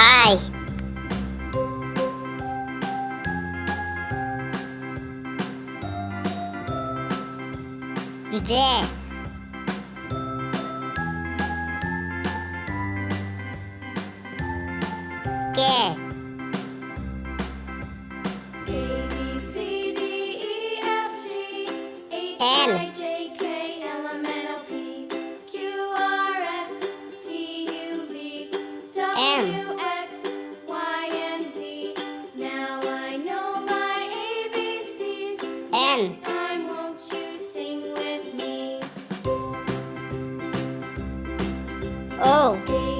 I, J, K, A, B, C, D, E, F, G, H, N, I, J, K, L, M, N, O, P, Q, R, S, T, U, V, W, X, Y, and Z. Now I know my ABCs. N, Next time, won't you sing with me? O, A,